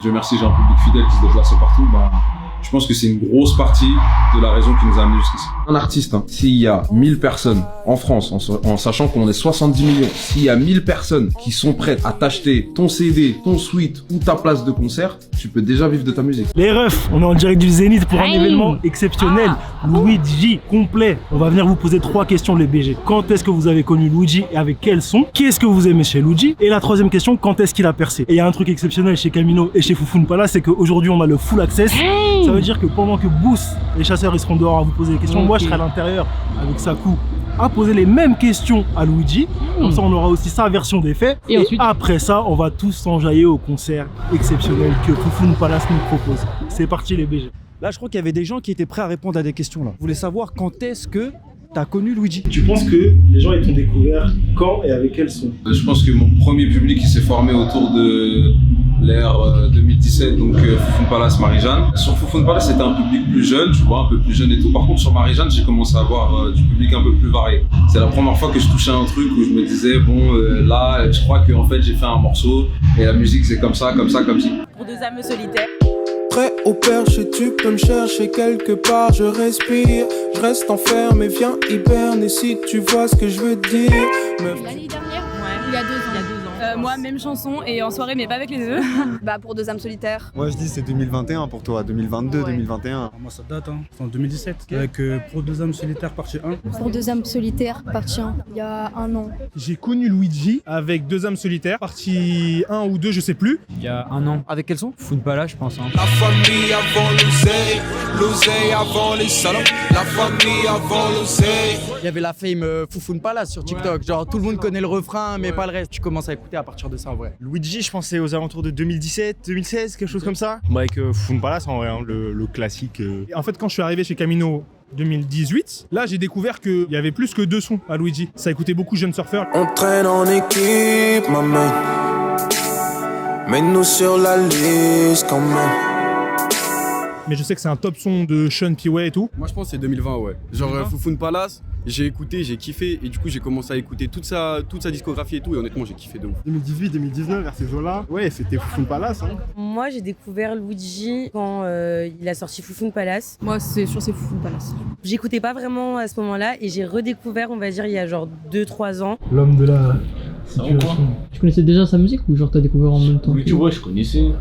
Dieu merci, j'ai un public fidèle qui se déplace partout. Je pense que c'est une grosse partie de la raison qui nous a amenés jusqu'ici. Un artiste, s'il y a 1000 personnes en France, en sachant qu'on est 70 millions, s'il y a 1000 personnes qui sont prêtes à t'acheter ton CD, ton suite ou ta place de concert, tu peux déjà vivre de ta musique. Les refs, on est en direct du Zénith pour un événement exceptionnel. Luigi complet. On va venir vous poser 3 questions, les BG. Quand est-ce que vous avez connu Luigi et avec quel son? Qu'est-ce que vous aimez chez Luigi? Et la 3e question, quand est-ce qu'il a percé? Et il y a un truc exceptionnel chez Camino et chez Foufoune Palace, c'est qu'aujourd'hui on a le full access. Ça veut dire que pendant que Boost, les chasseurs, ils seront dehors à vous poser des questions, moi je serai à l'intérieur avec Sakou à poser les mêmes questions à Luigi. Comme ça on aura aussi sa version des faits. Et ensuite, après ça, on va tous s'enjailler au concert exceptionnel que Foufoune Palace nous propose. C'est parti les BG. Là, je crois qu'il y avait des gens qui étaient prêts à répondre à des questions là. Je voulais savoir quand est-ce que t'as connu Luigi? Tu penses que les gens ils t'ont découvert quand et avec quel son? Je pense que mon premier public il s'est formé autour de l'ère 2017, donc Foufoune Palace, Marie-Jeanne. Sur Foufoune Palace, c'était un public plus jeune, tu vois, un peu plus jeune et tout. Par contre, sur Marie-Jeanne, j'ai commencé à avoir du public un peu plus varié. C'est la première fois que je touchais un truc où je me disais, bon, là, je crois que en fait, j'ai fait un morceau et la musique, c'est comme ça, comme ça, comme ci. Pour 2 âmes solitaires. Prêt au perche, tu peux me chercher quelque part, je respire. Je reste enfermé, viens hiberner si tu vois ce que je veux dire. L'année dernière? Ouais. Il y a 2 ans. Moi, même chanson et en soirée, mais pas avec les deux. Pour 2 âmes solitaires. Moi je dis c'est 2021 pour toi, 2022, 2021. Moi ça date, c'est en 2017. Avec Pour 2 âmes solitaires partie 1. Pour 2 âmes solitaires, partie 1, il y a 1 an. J'ai connu Luigi avec 2 âmes solitaires, partie 1 ou 2, je sais plus. Il y a 1 an. Avec quel son? Foufoune Palace, je pense. La famille avant l'oseille, l'oseille avant les salons. La famille avant l'oseille. Il y avait la fame Foufoune Palace sur TikTok. Genre tout le monde connaît le refrain, mais pas le reste. Tu commences à écouter à partir de ça en vrai. Luigi, je pensais aux alentours de 2017, 2016, quelque chose comme ça. Avec Foufoune Palace en vrai, le classique. Et en fait, quand je suis arrivé chez Camino 2018, là j'ai découvert qu'il y avait plus que 2 sons à Luigi. Ça écoutait beaucoup Jeune Surfeur. On traîne en équipe, maman. Mets-nous sur la liste quand même. Mais je sais que c'est un top son de Sean P.Way et tout. Moi je pense que c'est 2020 ouais. Genre Foufoune Palace, j'ai écouté, j'ai kiffé et du coup j'ai commencé à écouter toute sa discographie et tout et honnêtement j'ai kiffé de ouf. 2018, 2019 vers ces eaux-là. Ouais, c'était Foufoune Palace. Moi, j'ai découvert Luigi quand il a sorti Foufoune Palace. Moi, c'est sur ces Foufoune Palace. J'écoutais pas vraiment à ce moment-là et j'ai redécouvert, on va dire, il y a genre 2-3 ans. L'homme de la situation. Tu connaissais déjà sa musique ou genre t'as découvert en même temps? Oui, tu vois, je connaissais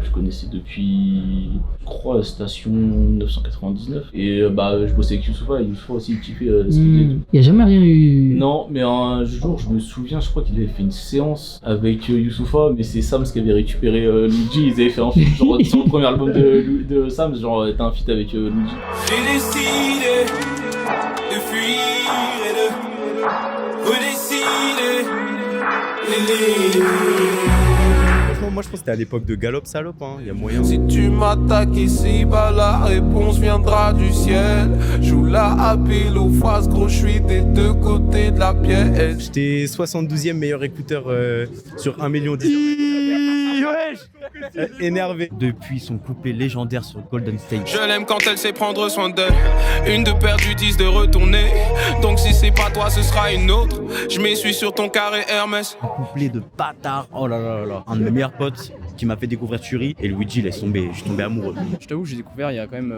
depuis, je crois, Station 999. Et je bossais avec Youssoupha, et Youssoupha aussi il kiffait ce qu'il faisait et tout. Y'a jamais rien eu? Non, mais un jour, je me souviens, je crois qu'il avait fait une séance avec Youssoupha, mais c'est Sams qui avait récupéré Luigi, ils avaient fait un feat, genre sur le premier album de Sams, genre t'as un feat avec Luigi. J'ai décidé de fuir et de redécider. Franchement, moi je pense que c'était à l'époque de Galop Salope, il y a moyen. Si tu m'attaques ici, la réponse viendra du ciel. Joue la habile aux faces, gros, je suis des 2 côtés de la pièce. J'étais 72e meilleur écouteur sur 1 million énervé. Depuis son couplet légendaire sur Golden Stage. Je l'aime quand elle sait prendre soin d'elle. Une de perdue, 10 de retourner. Donc si c'est pas toi, ce sera une autre. Je m'essuie sur ton carré Hermès. Un couplet de bâtard. Oh là là là là. Un de mes meilleurs potes qui m'a fait découvrir Turi et Luigi laisse tomber. Je suis tombé amoureux. Je t'avoue, j'ai découvert il y a quand même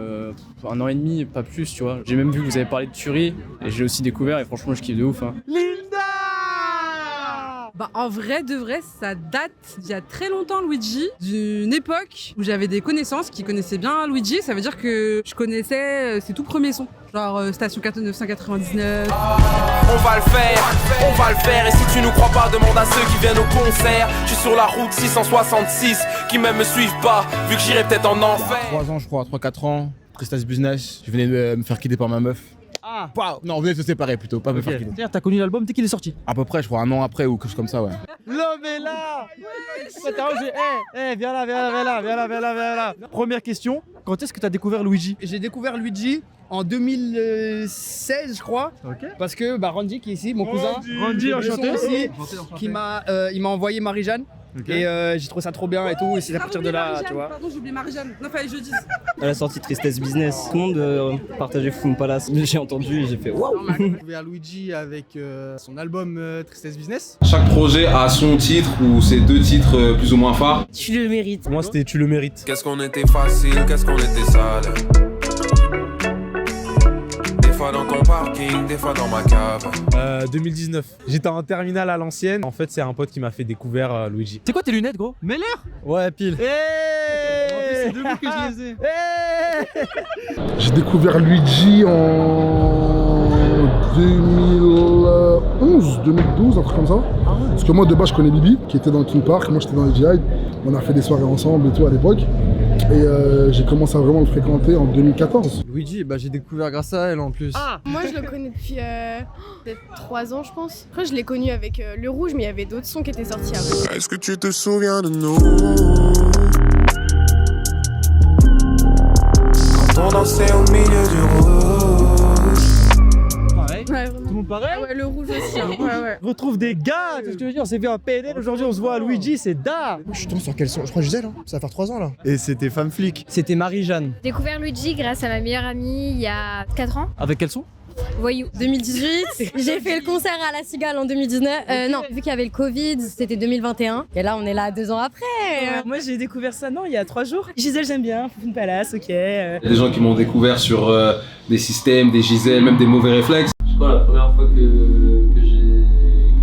1 an et demi, pas plus, tu vois. J'ai même vu que vous avez parlé de Turi et j'ai aussi découvert et franchement je kiffe de ouf. En vrai, de vrai, ça date d'il y a très longtemps, Luigi, d'une époque où j'avais des connaissances qui connaissaient bien Luigi. Ça veut dire que je connaissais ses tout premiers sons, genre Station 999. On va le faire, et si tu nous crois pas, demande à ceux qui viennent au concert. Je suis sur la route 666, qui même me suivent pas, vu que j'irai peut-être en enfer. 3 ans je crois, 3-4 ans, Tristas Business, je venais de me faire quitter par ma meuf. Non, on venait de se séparer plutôt, pas me faire quitter. C'est-à-dire t'as connu l'album dès qu'il est sorti? À peu près, je crois, 1 an après ou quelque chose comme ça, ouais. L'homme est là. Viens là. Première question, quand est-ce que t'as découvert Luigi? J'ai découvert Luigi en 2016 je crois, parce que Randy qui est ici, mon cousin, Randy enchanté aussi, il m'a envoyé Marie-Jeanne Et j'ai trouvé ça trop bien et tout. Et c'est à partir de là, tu vois. Pardon, j'ai oublié Marie-Jeanne. Non, fallait que je dise. À la sortie Tristesse Business, tout le monde partageait Fun Palace. J'ai entendu et j'ai fait waouh. J'ai découvert Luigi avec son album Tristesse Business. Chaque projet a son titre ou ses 2 titres plus ou moins phares. Tu le mérites. Moi, c'était Tu le mérites. Qu'est-ce qu'on était facile, qu'est-ce qu'on était sale. Des fois dans ton parking, des fois dans ma cave. 2019. J'étais en terminale à l'ancienne. En fait, c'est un pote qui m'a fait découvrir Luigi. C'est quoi tes lunettes, gros? Meller. Ouais, pile. C'est de vous que je les ai. J'ai découvert Luigi en 2011, 2012, un truc comme ça. Parce que moi de base je connais Bibi qui était dans King Park, moi j'étais dans les GI. On a fait des soirées ensemble et tout à l'époque. Et j'ai commencé à vraiment le fréquenter en 2014. Luigi, j'ai découvert grâce à elle en plus. Moi je le connais depuis peut-être 3 ans je pense. Après je l'ai connu avec Le Rouge mais il y avait d'autres sons qui étaient sortis après. Est-ce que tu te souviens de nous? Quand on dansait au milieu du rouge. Pareil. Ouais, vraiment. Tout le monde pareil. Ouais, Le Rouge aussi. Hein. Ouais. Je retrouve des gars, c'est ce que je veux dire, on s'est fait un PNL, aujourd'hui on se voit à Luigi, c'est da. Je suis tombé sur quel son? Je crois Gisèle, hein. Ça va faire 3 ans là. Et c'était Femme Flic. C'était Marie-Jeanne. J'ai découvert Luigi grâce à ma meilleure amie il y a 4 ans. Avec quel son? Voyou. 2018, j'ai fait le concert à La Cigale en 2019. Non, vu qu'il y avait le Covid, c'était 2021. Et là, on est là 2 ans après. Moi, j'ai découvert ça, il y a 3 jours. Gisèle, j'aime bien. Fun Palace, ok. Il y a des gens qui m'ont découvert sur des systèmes, des Gisèle, même des mauvais réflexes. Je crois la première fois que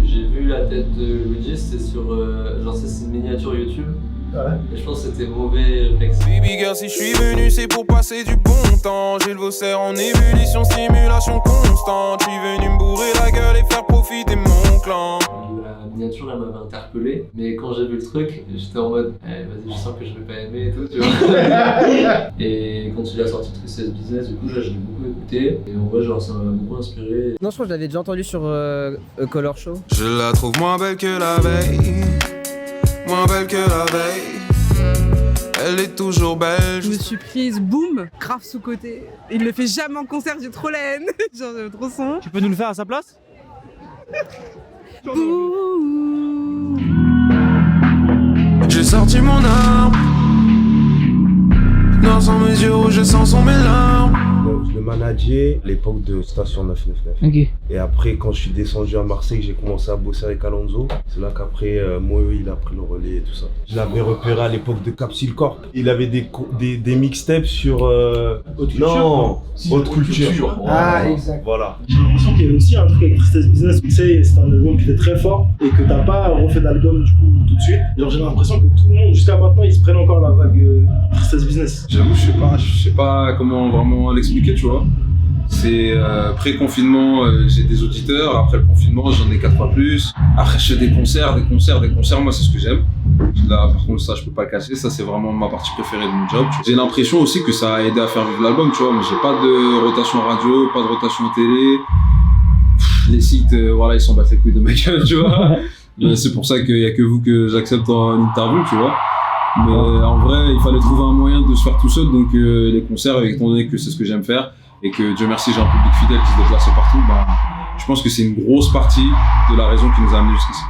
j'ai vu la tête de Luigi, c'était sur c'est une miniature YouTube. Et je pense que c'était mauvais réflexe. Baby girl, si je suis venu, c'est pour passer du bon temps. J'ai le Vaussaire en ébullition, stimulation constante. Je suis venu me bourrer la gueule et faire profiter mon clan. La miniature, elle m'avait interpellé, mais quand j'ai vu le truc, j'étais en mode vas-y, je sens que je vais pas aimer et tout, tu vois. Et quand il a sorti Tristesse Business, du coup, là, je l'ai beaucoup écouté. Et en vrai, ça m'a beaucoup inspiré. Non, je crois que je l'avais déjà entendu sur Color Show. Je la trouve moins belle que la veille. Moins belle que la veille. Elle est toujours belle. Je me suis prise, boum, grave sous-côté. Il le fait jamais en concert, j'ai trop la haine. Genre, j'ai trop son. Tu peux nous le faire à sa place? J'ai sorti mon arme. Dans mes yeux rouges, je sens son mélange. Je le manageais à l'époque de Station 999. Ok. Et après, quand je suis descendu à Marseille, j'ai commencé à bosser avec Alonso. C'est là qu'après, Moyo, il a pris le relais et tout ça. Je l'avais repéré à l'époque de Capsule Corp. Il avait des mixtapes sur... Haute culture. Non, Haute culture. Ah, exact. Voilà. J'ai l'impression qu'il y avait aussi un truc avec Tristesse Business. Tu sais, c'est un album qui était très fort et que t'as pas refait d'album du coup tout de suite. Genre, j'ai l'impression que tout le monde, jusqu'à maintenant, ils se prennent encore la vague Tristesse Business. J'avoue, je sais pas comment vraiment l'expliquer, tu vois. C'est pré-confinement, j'ai des auditeurs. Après le confinement, j'en ai 4 fois plus. Après, je fais des concerts. Moi, c'est ce que j'aime. Là, par contre, ça, je peux pas le cacher. Ça, c'est vraiment ma partie préférée de mon job. J'ai l'impression aussi que ça a aidé à faire vivre l'album, tu vois. Mais j'ai pas de rotation radio, pas de rotation télé. Les sites, voilà, ils s'en battent les couilles de ma gueule, tu vois. C'est pour ça qu'il y a que vous que j'accepte en interview, tu vois. Mais en vrai, il fallait trouver un moyen de se faire tout seul. Donc, les concerts, étant donné que c'est ce que j'aime faire, et que Dieu merci j'ai un public fidèle qui se déplace partout, je pense que c'est une grosse partie de la raison qui nous a amenés jusqu'ici.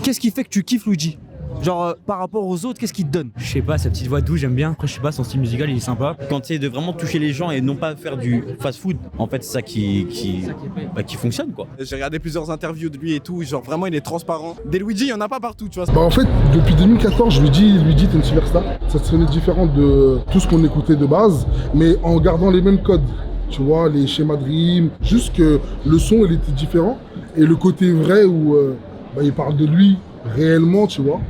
Qu'est-ce qui fait que tu kiffes Luigi? Genre par rapport aux autres, qu'est-ce qu'il te donne? Je sais pas, sa petite voix douce, j'aime bien. Après, je sais pas, son style musical, il est sympa. Quand c'est de vraiment toucher les gens et non pas faire du fast-food, en fait, c'est ça qui fonctionne, quoi. J'ai regardé plusieurs interviews de lui et tout, genre vraiment il est transparent. Des Luigi, il y en a pas partout, tu vois. En fait, depuis 2014, je lui dis t'es une superstar. Ça sonnait différent de tout ce qu'on écoutait de base, mais en gardant les mêmes codes. Tu vois, les schémas de rime, juste que le son il était différent et le côté vrai où il parle de lui réellement, tu vois,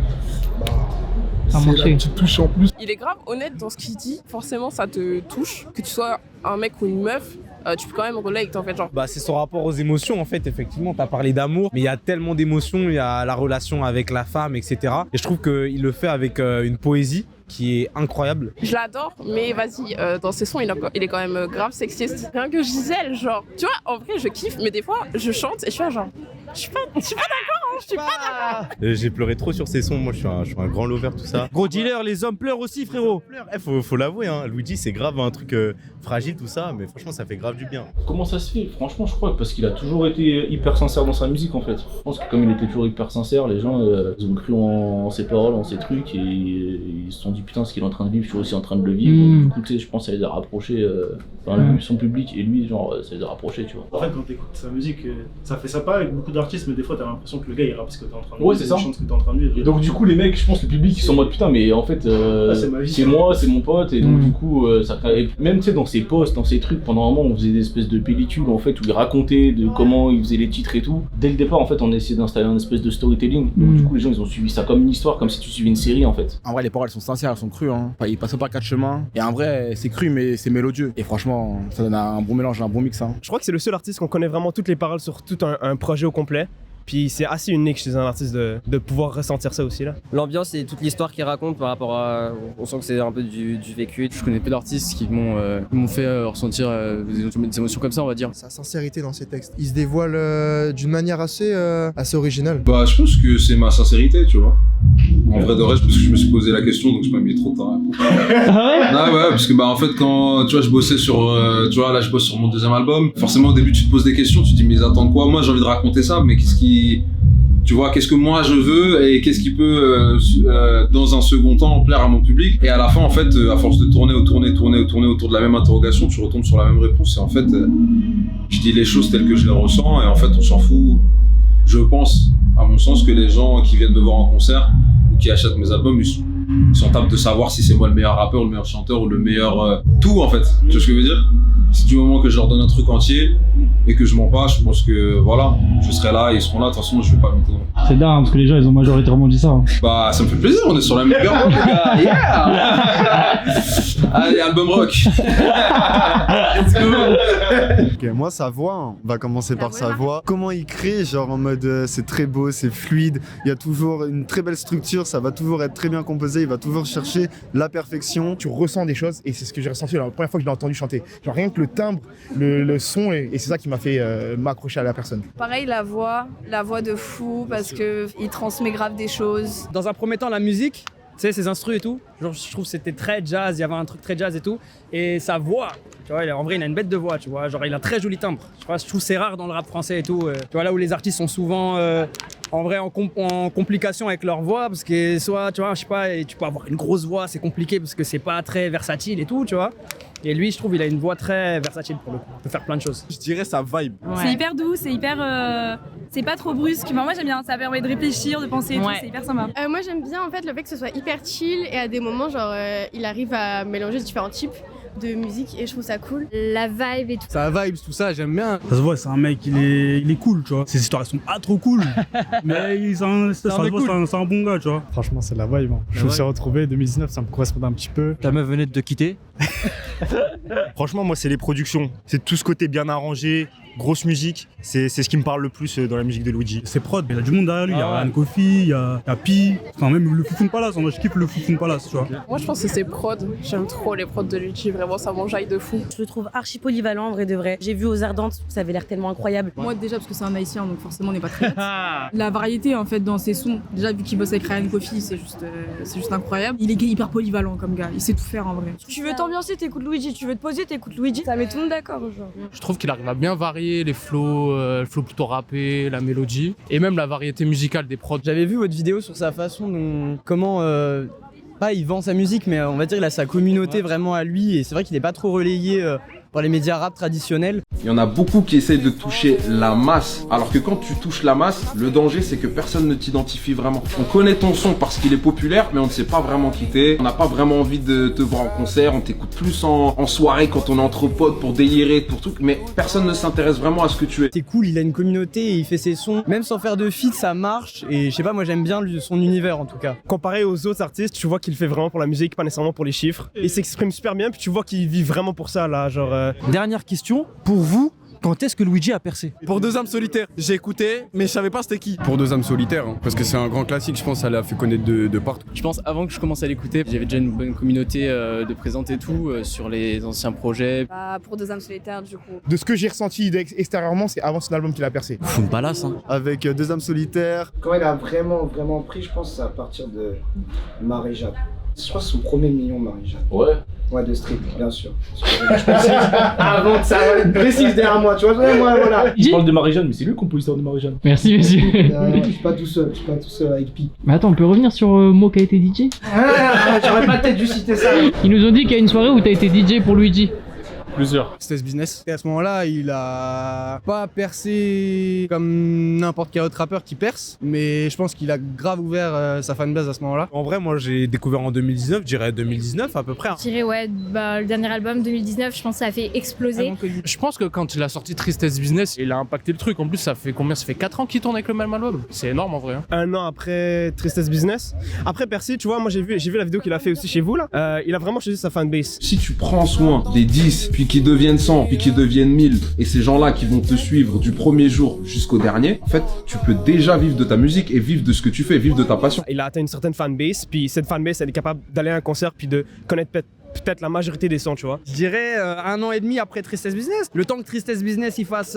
c'est la petite touche en plus. Il est grave honnête dans ce qu'il dit, forcément ça te touche, que tu sois un mec ou une meuf. Tu peux quand même relate en fait, genre. C'est son rapport aux émotions en fait, effectivement. T'as parlé d'amour, mais il y a tellement d'émotions, il y a la relation avec la femme, etc. Et je trouve qu'il le fait avec une poésie qui est incroyable. Je l'adore, mais vas-y, dans ses sons, il est quand même grave sexiste. Rien que Gisèle, genre. Tu vois, en vrai, je kiffe, mais des fois, je chante et je suis là, genre. Je suis pas d'accord Je suis pas d'accord. J'ai pleuré trop sur ses sons, moi je suis un grand lover, tout ça. Gros dealer, les hommes pleurent aussi, frérot. Faut l'avouer, hein. Luigi c'est grave un truc fragile, tout ça, mais franchement ça fait grave du bien. Comment ça se fait? Franchement, je crois parce qu'il a toujours été hyper sincère dans sa musique en fait. Je pense que comme il était toujours hyper sincère, les gens ils ont cru en ses paroles, en ses trucs et ils se sont dit putain, ce qu'il est en train de vivre, je suis aussi en train de le vivre. Donc, du coup, tu sais, je pense que ça les a rapprochés, son public et lui, genre, ça les a rapprochés, tu vois. En fait, quand t'écoutes sa musique, ça fait ça pas avec beaucoup d'artistes, mais des fois t'as l'impression que le gars il rappe ce que t'es en train de vivre. Ouais, c'est ça. Ce que t'es en train de vivre. Et donc, du coup, les mecs, je pense, le public, ils sont en mode putain, mais en fait, c'est ma vie, c'est moi, c'est mon pote, et donc, du coup, ça et même, tu sais, dans ses posts, dans ses trucs, pendant un moment, on faisait des espèces de pellicules, en fait, où il racontait de comment il faisait les titres et tout. Dès le départ, en fait, on a essayé d'installer un espèce de storytelling. Donc, du coup, les gens, ils ont suivi ça comme une histoire, comme si tu suivais une série, en fait. En vrai, les paroles sont sincères, elles sont crues. Hein. Enfin, il passe pas 4 chemins. Et en vrai, c'est cru, mais c'est mélodieux. Et franchement, ça donne un bon mélange, un bon mix. Hein. Je crois que c'est le seul artiste qu'on connaît vraiment toutes les paroles sur tout un projet au complet. Puis c'est assez unique chez un artiste de pouvoir ressentir ça aussi là. L'ambiance et toute l'histoire qu'il raconte par rapport à... On sent que c'est un peu du vécu. Je connais peu d'artistes qui m'ont fait ressentir des émotions comme ça, on va dire. Sa sincérité dans ses textes. Il se dévoile d'une manière assez originale. Bah je pense que c'est ma sincérité, tu vois. En vrai de vrai, parce que je me suis posé la question, donc je m'ai mis trop de temps à répondre. Ah ouais, parce que bah en fait quand tu vois je bossais sur, tu vois là je bosse sur mon deuxième album, forcément au début tu te poses des questions, tu te dis mais ils attendent quoi? Moi j'ai envie de raconter ça, mais tu vois, qu'est-ce que moi je veux et qu'est-ce qui peut dans un second temps plaire à mon public. Et à la fin en fait, à force de tourner autour de la même interrogation, tu retombes sur la même réponse et en fait je dis les choses telles que je les ressens et en fait on s'en fout. Je pense, à mon sens, que les gens qui viennent me voir en concert ou qui achètent mes albums, ils sont capables de savoir si c'est moi le meilleur rappeur, le meilleur chanteur ou le meilleur tout en fait. Tu vois ce que je veux dire? C'est du moment que je leur donne un truc entier et que je mens pas, je pense que voilà, je serai là, ils seront là, de toute façon je vais pas mytho. C'est dingue parce que les gens ils ont majoritairement dit ça. Hein. Bah ça me fait plaisir, on est sur la même période les gars, yeah. Allez, album rock. Let's go. Ok, moi sa voix, on va commencer par sa voix. Comment il crée, genre en mode c'est très beau, c'est fluide, il y a toujours une très belle structure, ça va toujours être très bien composé, il va toujours chercher la perfection. Tu ressens des choses et c'est ce que j'ai ressenti la première fois que je l'ai entendu chanter. Genre rien que le timbre, le son et c'est ça qui m'a fait m'accrocher à la personne. Pareil la voix de fou parce que il transmet grave des choses. Dans un premier temps la musique, tu sais ses instrus et tout, genre je trouve que c'était très jazz, il y avait un truc très jazz et tout et sa voix, tu vois, en vrai il a une bête de voix, tu vois, genre il a un très joli timbre. Je trouve que c'est rare dans le rap français et tout, tu vois là où les artistes sont souvent en vrai en complication avec leur voix parce que soit tu vois, je sais pas, et tu peux avoir une grosse voix, c'est compliqué parce que c'est pas très versatile et tout, tu vois. Et lui, je trouve, il a une voix très versatile pour le coup. Il peut faire plein de choses. Je dirais sa vibe. Ouais. C'est hyper doux, c'est hyper... c'est pas trop brusque. Moi j'aime bien, ça permet de réfléchir, de penser et tout, c'est hyper sympa. Moi j'aime bien en fait le fait que ce soit hyper chill et à des moments genre il arrive à mélanger différents types de musique et je trouve ça cool. La vibe et tout. Sa vibe, tout ça, j'aime bien. Ça se voit, c'est un mec, il est cool, tu vois. Ses histoires elles sont pas trop cool, mais c'est un bon gars, tu vois. Franchement, c'est la vibe. Hein. Je me suis retrouvé 2019, ça me correspond un petit peu. Ta meuf venait de te quitter. Franchement, moi, c'est les productions. C'est tout ce côté bien arrangé, grosse musique. C'est ce qui me parle le plus dans la musique de Luigi. C'est prod, il y a du monde derrière lui. Il y a Ryan Kofi, il y a Pi, enfin même le Foufoune Palace. Moi, je kiffe le Foufoune Palace, tu vois. Moi, je pense que c'est prod. J'aime trop les prods de Luigi. Vraiment, ça m'enjaille de fou. Je le trouve archi polyvalent, en vrai de vrai. J'ai vu aux Ardentes, ça avait l'air tellement incroyable. Moi, déjà, parce que c'est un haïtien, donc forcément, on n'est pas très bête. La variété, en fait, dans ses sons, déjà, vu qu'il bosse avec Ryan Kofi, c'est juste incroyable. Il est hyper polyvalent comme gars. Il sait tout faire, en vrai. Tu veux t'ambiancer, t'écoutes Luigi. Tu veux te poser, t'écoutes Luigi. Ça met tout le monde d'accord, genre. Je trouve qu'il arrive à bien varier les flows, le flow plutôt rappé, la mélodie, et même la variété musicale des prods. J'avais vu votre vidéo sur sa façon dont... Comment... pas il vend sa musique, mais on va dire il a sa communauté vraiment à lui, et c'est vrai qu'il n'est pas trop relayé par les médias rap traditionnels. Il y en a beaucoup qui essayent de toucher la masse, alors que quand tu touches la masse, le danger c'est que personne ne t'identifie vraiment. On connaît ton son parce qu'il est populaire, mais on ne sait pas vraiment qui t'es. On n'a pas vraiment envie de te voir en concert, on t'écoute plus en soirée quand on est entre potes pour délirer, pour tout, mais personne ne s'intéresse vraiment à ce que tu es. C'est cool, il a une communauté et il fait ses sons, même sans faire de feat, ça marche, et je sais pas, moi j'aime bien son univers en tout cas. Comparé aux autres artistes, tu vois qu'il fait vraiment pour la musique, pas nécessairement pour les chiffres. Il s'exprime super bien, puis tu vois qu'il vit vraiment pour ça là, genre... Dernière question, pour vous, Quand est-ce que Luigi a percé? Pour 2 âmes solitaires, j'ai écouté, mais je savais pas c'était qui. Pour 2 âmes solitaires, hein, parce que c'est un grand classique, je pense, ça l'a fait connaître de partout. Je pense avant que je commence à l'écouter, j'avais déjà une bonne communauté de présente et tout sur les anciens projets. Pour 2 âmes solitaires, du coup. De ce que j'ai ressenti extérieurement, c'est avant son album qu'il a percé. Fun Palace, hein. Avec 2 âmes solitaires. Quand il a vraiment pris, je pense, c'est à partir de Marie-Jeanne. Je crois que c'est son premier million, Marie-Jeanne. Ouais, de stream, bien sûr. Je précise avant que ça précise derrière moi, tu vois, voilà. Il parle de Marie-Jeanne, mais c'est lui le compositeur de Marie-Jeanne. Merci, monsieur. Je suis pas tout seul avec Pi. Mais attends, on peut revenir sur Mo qui a été DJ? J'aurais pas peut-être dû citer ça. Ils nous ont dit qu'il y a une soirée où t'as été DJ pour Luigi. Plusieurs. C'était ce business. Et à ce moment-là, il a pas percé comme n'importe quel autre rappeur qui perce, mais je pense qu'il a grave ouvert sa fanbase à ce moment-là. En vrai, moi j'ai découvert en 2019, je dirais 2019 à peu près. Je dirais le dernier album 2019, je pense que ça a fait exploser. Je pense que quand il a sorti Tristesse Business, il a impacté le truc. En plus, ça fait combien? Ça fait 4 ans qu'il tourne avec le même album. C'est énorme en vrai. 1 an après Tristesse Business. Après Percy, tu vois, moi j'ai vu la vidéo qu'il a fait aussi chez vous là. Il a vraiment choisi sa fanbase. Si tu prends soin des 10, puis qu'ils deviennent 100, puis qu'ils deviennent 1000, et ces gens-là qui vont te suivre du premier jour jusqu'au dernier, en fait, tu peux déjà vivre de ta musique et vivre de ce que tu fais, vivre de ta passion. Il a atteint une certaine fanbase, puis cette fanbase, elle est capable d'aller à un concert, puis de connaître peut-être la majorité des sons, tu vois. Je dirais 1 an et demi après Tristesse Business. Le temps que Tristesse Business il fasse...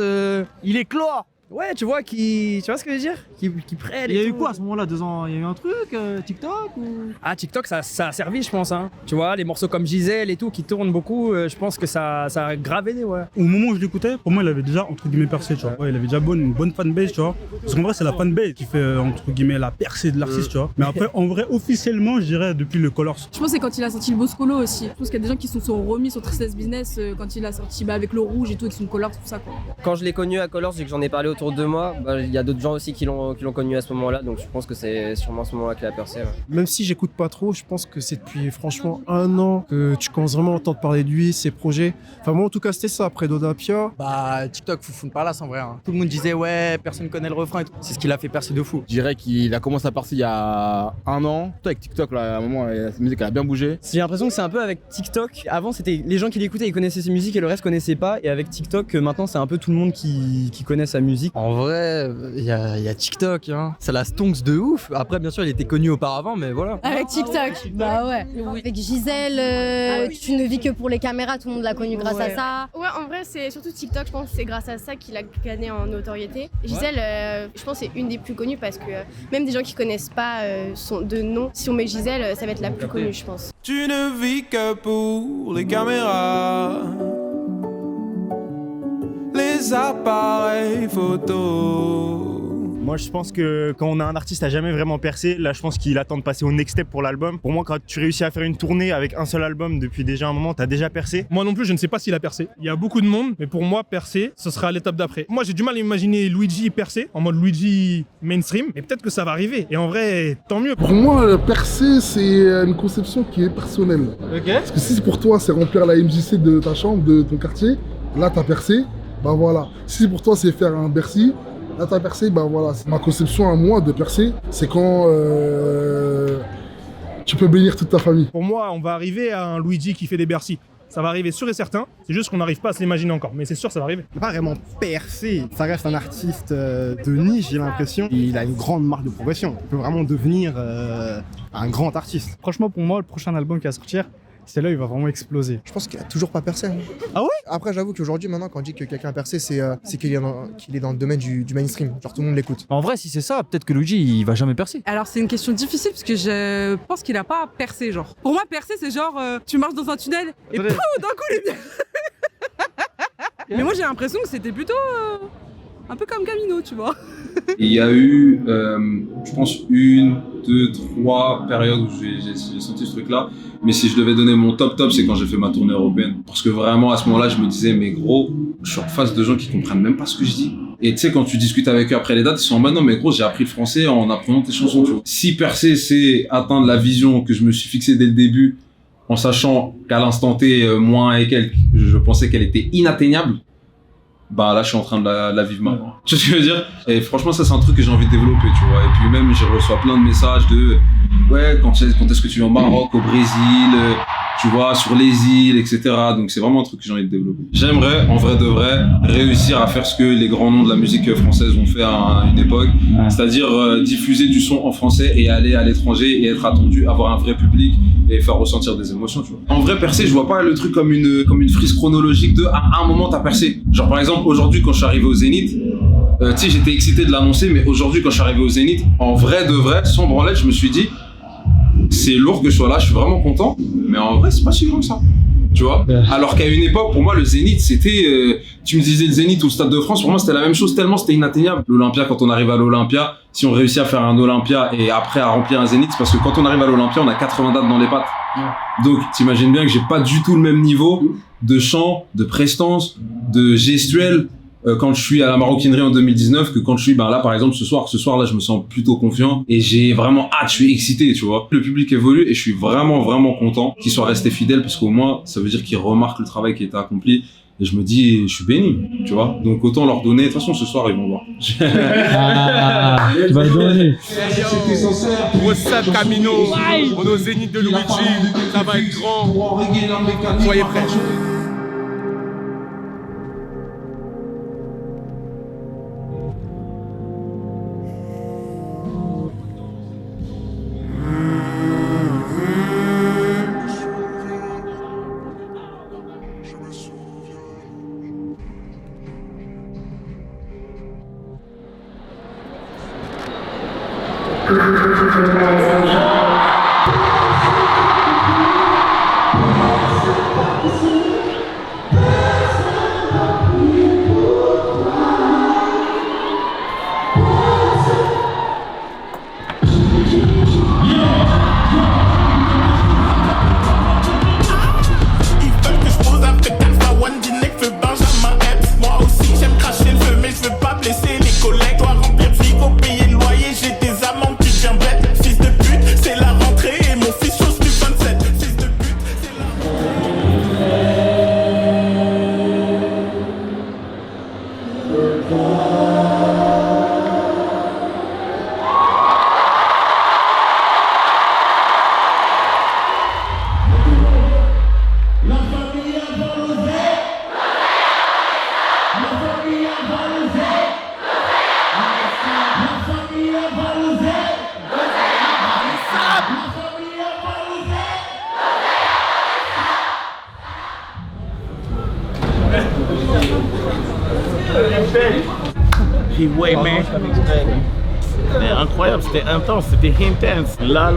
il éclore. Ouais, tu vois, tu vois ce que je veux dire? Qui prennent. Il y a eu quoi à ce moment-là, 2 ans? Il y a eu un truc, TikTok ou... Ah, TikTok, ça a servi, je pense. Hein. Tu vois, les morceaux comme Gisèle et tout qui tournent beaucoup, je pense que ça a grave aidé, ouais. Au moment où je l'écoutais, pour moi, il avait déjà, entre guillemets, percé, tu vois. Ouais, il avait déjà une bonne fanbase, tu vois. Parce qu'en vrai, c'est la fanbase qui fait, entre guillemets, la percée de l'artiste, tu vois. Mais après, en vrai, officiellement, je dirais, depuis le Colors. Je pense que c'est quand il a sorti le Boscolo aussi. Je pense qu'il y a des gens qui se sont remis sur Tristesse Business quand il a sorti avec le rouge et tout, avec son Colors, tout ça, quoi. Quand je l'ai connu à Colors et que j'en ai parlé autour de moi, il y a d'autres gens aussi qui l'ont connu à ce moment-là, donc je pense que c'est sûrement à ce moment-là qu'il a percé. Ouais. Même si j'écoute pas trop, je pense que c'est depuis franchement 1 an que tu commences vraiment à entendre parler de lui, ses projets. Enfin moi en tout cas c'était ça après Dodapia. Bah TikTok, Fun Palace en vrai. Hein. Tout le monde disait ouais, personne connaît le refrain et tout. C'est ce qui l'a fait percer de fou. Je dirais qu'il a commencé à percer il y a 1 an. Tout avec TikTok là, à un moment, sa musique elle a bien bougé. J'ai l'impression que c'est un peu avec TikTok. Avant c'était les gens qui l'écoutaient, ils connaissaient ses musiques et le reste connaissait pas. Et avec TikTok, maintenant c'est un peu tout le monde qui connaît sa musique. En vrai, il y a TikTok, hein. Ça la stonks de ouf. Après, bien sûr, il était connu auparavant, mais voilà. Avec TikTok, bah ouais. Avec Gisèle, tu ne vis que pour les caméras, tout le monde l'a connu grâce à ça. Ouais, en vrai, c'est surtout TikTok, je pense que c'est grâce à ça qu'il a gagné en notoriété. Gisèle, je pense que c'est une des plus connues parce que même des gens qui connaissent pas son de nom, si on met Gisèle, ça va être la plus connue, je pense. Tu ne vis que pour les caméras, les appareils photos. Moi je pense que quand on a un artiste à jamais vraiment percé, là je pense qu'il attend de passer au next step pour l'album. Pour moi quand tu réussis à faire une tournée avec un seul album depuis déjà un moment, t'as déjà percé. Moi non plus je ne sais pas s'il a percé. Il y a beaucoup de monde, mais pour moi percer, ce sera à l'étape d'après. Moi j'ai du mal à imaginer Luigi percer, en mode Luigi mainstream, mais peut-être que ça va arriver. Et en vrai, tant mieux. Pour moi, percer c'est une conception qui est personnelle. Okay. Parce que si pour toi c'est remplir la MJC de ta chambre, de ton quartier, là t'as percé, bah voilà. Si pour toi c'est faire un Bercy, là t'as percé, bah voilà. Ma conception à moi de percer, c'est quand tu peux bénir toute ta famille. Pour moi, on va arriver à un Luigi qui fait des Bercy. Ça va arriver sûr et certain, c'est juste qu'on n'arrive pas à se l'imaginer encore, mais c'est sûr ça va arriver. Pas vraiment percé, ça reste un artiste de niche, j'ai l'impression. Il a une grande marge de progression, il peut vraiment devenir un grand artiste. Franchement pour moi, le prochain album qui va sortir, c'est là où il va vraiment exploser. Je pense qu'il a toujours pas percé. Hein. Ah ouais? Après j'avoue qu'aujourd'hui maintenant quand on dit que quelqu'un a percé, c'est qu'il est dans le domaine du mainstream, genre tout le monde l'écoute. En vrai si c'est ça, peut-être que Luigi il va jamais percer. Alors c'est une question difficile parce que je pense qu'il a pas percé genre. Pour moi percer c'est genre tu marches dans un tunnel et pouf, d'un coup les biens. Mais moi j'ai l'impression que c'était plutôt un peu comme Camino, tu vois. Il y a eu, je pense, 1, 2, 3 périodes où j'ai senti ce truc-là. Mais si je devais donner mon top, c'est quand j'ai fait ma tournée européenne. Parce que vraiment, à ce moment-là, je me disais, mais gros, je suis en face de gens qui comprennent même pas ce que je dis. Et tu sais, quand tu discutes avec eux après les dates, ils sont en mode, non, mais gros, j'ai appris le français en apprenant tes chansons, tu vois. Si percer, c'est atteindre la vision que je me suis fixée dès le début, en sachant qu'à l'instant T, moins et quelques, je pensais qu'elle était inatteignable. Bah là je suis en train de la vivre maintenant. Tu vois ce que je veux dire? Et franchement ça c'est un truc que j'ai envie de développer, tu vois. Et puis même je reçois plein de messages de ouais, quand est-ce que tu vas au Maroc, au Brésil, tu vois, sur les îles, etc. Donc c'est vraiment un truc que j'ai envie de développer. J'aimerais, en vrai de vrai, réussir à faire ce que les grands noms de la musique française ont fait à une époque, c'est-à-dire diffuser du son en français et aller à l'étranger et être attendu, avoir un vrai public et faire ressentir des émotions, tu vois. En vrai, percer, je vois pas le truc comme une frise chronologique de à un moment t'as percé. Genre par exemple, aujourd'hui quand je suis arrivé au Zénith, tu sais, j'étais excité de l'annoncer, mais aujourd'hui quand je suis arrivé au Zénith, en vrai de vrai, sans branlette, je me suis dit c'est lourd que je sois là, je suis vraiment content, mais en vrai c'est pas si grand que ça, tu vois. Alors qu'à une époque, pour moi le Zénith c'était, tu me disais le Zénith ou le Stade de France, pour moi c'était la même chose tellement c'était inatteignable. L'Olympia, quand on arrive à l'Olympia, si on réussit à faire un Olympia et après à remplir un Zénith, c'est parce que quand on arrive à l'Olympia on a 80 dates dans les pattes. Donc t'imagines bien que j'ai pas du tout le même niveau de chant, de prestance, de gestuelle quand je suis à la maroquinerie en 2019 que quand je suis là par exemple ce soir là je me sens plutôt confiant et j'ai vraiment hâte, je suis excité, tu vois. Le public évolue et je suis vraiment content qu'il soit resté fidèle parce qu'au moins ça veut dire qu'il remarque le travail qui a été accompli et je me dis je suis béni, tu vois. Donc autant leur donner, de toute façon ce soir ils vont voir. Tu vas le donner. C'était sincère. Recette Camino, on est au Zénith de Luigi, ça va être grand. Soyez prêts. Ouais, mais incroyable, c'était intense, c'était intense. Là,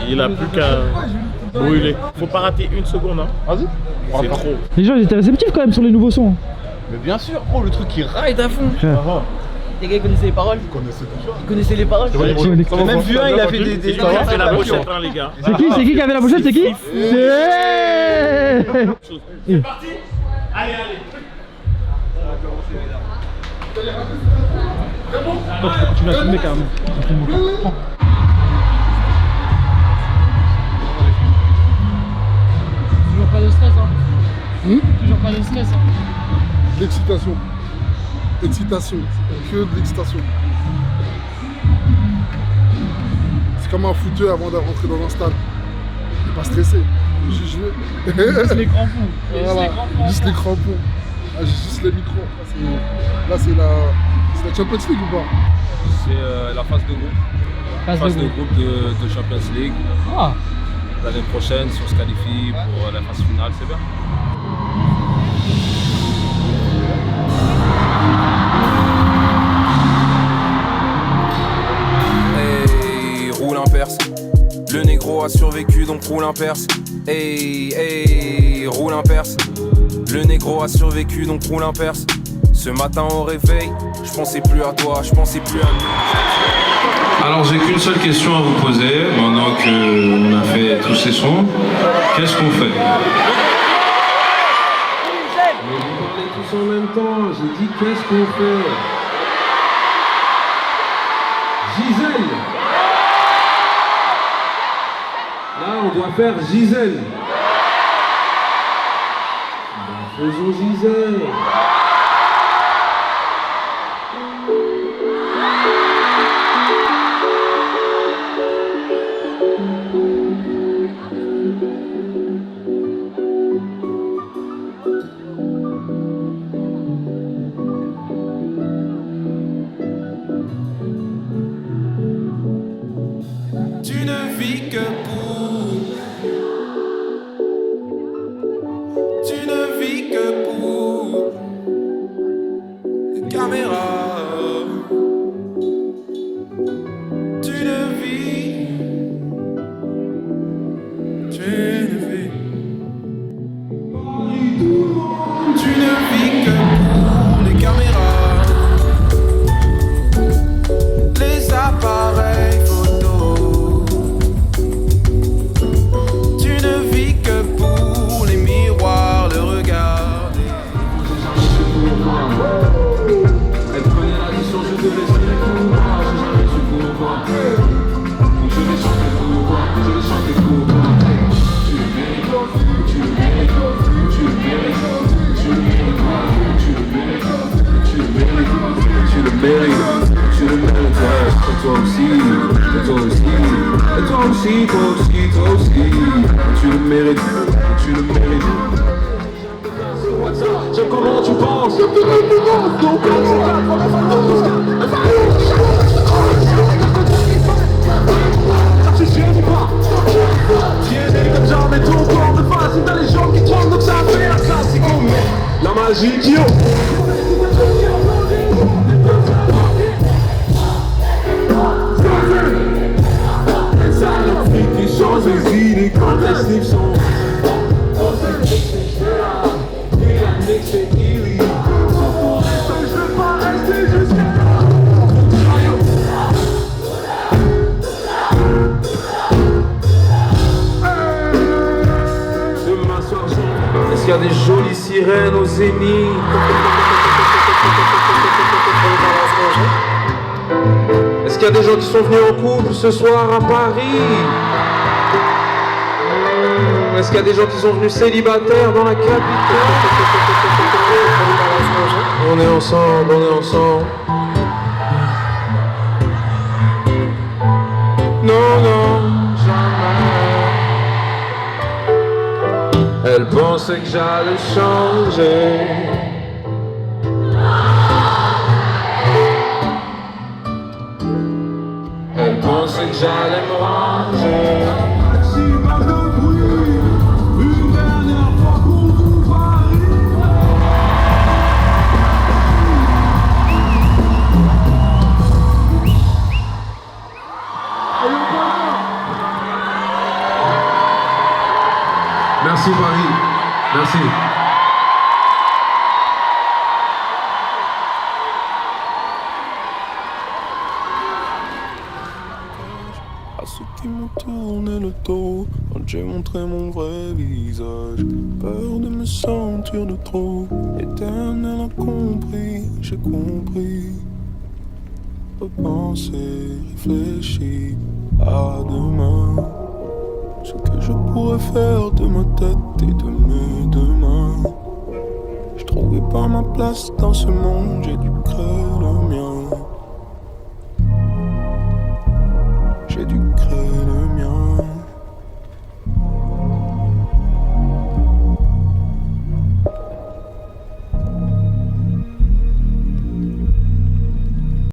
il a plus qu'à brûler. Faut pas rater une seconde, hein. Vas-y. C'est trop. Les gens ils étaient réceptifs quand même sur les nouveaux sons. Mais bien sûr, oh le truc qui ride à fond. Les gars, ils connaissaient les paroles. Ils connaissaient les paroles. Même vu un, il a fait des. Il a fait la pochette, hein, les gars. C'est qui avait la pochette? C'est qui? C'est parti. Allez. Tu vas filmer carrément. Toujours pas de stress, hein. Toujours pas de stress, hein. L'excitation. Excitation. Que de l'excitation. C'est comme un footeur avant de rentrer dans un stade. Il n'est pas stressé. Juste jouer. Juste les crampons. Voilà. Juste les crampons. Ah, j'ai juste les micros. Là, c'est la Champions League ou pas? C'est la phase de groupe. Phase de groupe de Champions League. Ah. L'année prochaine, si on se qualifie pour la phase finale, c'est bien. Hey, roule un perse. Le négro a survécu donc roule un perse. Hey, roule un perse. Le négro a survécu donc roule un perse. Ce matin au réveil, je pensais plus à toi, je pensais plus à nous. Alors j'ai qu'une seule question à vous poser, maintenant qu'on a fait tous ces sons. Qu'est-ce qu'on fait? Mais vous parlez tous en même temps, j'ai dit qu'est-ce qu'on fait? Gisèle! Là on doit faire Gisèle. Faisons Gisèle. aussi, toi aussi, toi aussi. Tu le mérites, tu le mérites. Comment tu penses? Comme jamais ton corps de face, t'as les gens qui tremblent donc ça fait un classico. La magie qui qui change les idées quand les sniffs sont. Est-ce qu'il y a des jolies sirènes au zénith? Est-ce qu'il y a des gens qui sont venus en couple ce soir à Paris? Est-ce qu'il y a des gens qui sont venus célibataires dans la capitale? On est ensemble, on est ensemble. Non, non, jamais. Elle pensait que j'allais changer. Elle pensait que j'allais me ranger. Une dernière fois pour tout Paris. Merci Paris, merci. À ceux qui me tournaient le dos quand j'ai montré mon vrai visage, peur de me sentir de trop. Éternel a compris, j'ai compris. Repenser, réfléchir à demain. Ce que je pourrais faire de ma tête et de mes deux mains. Je trouvais pas ma place dans ce monde, j'ai dû créer le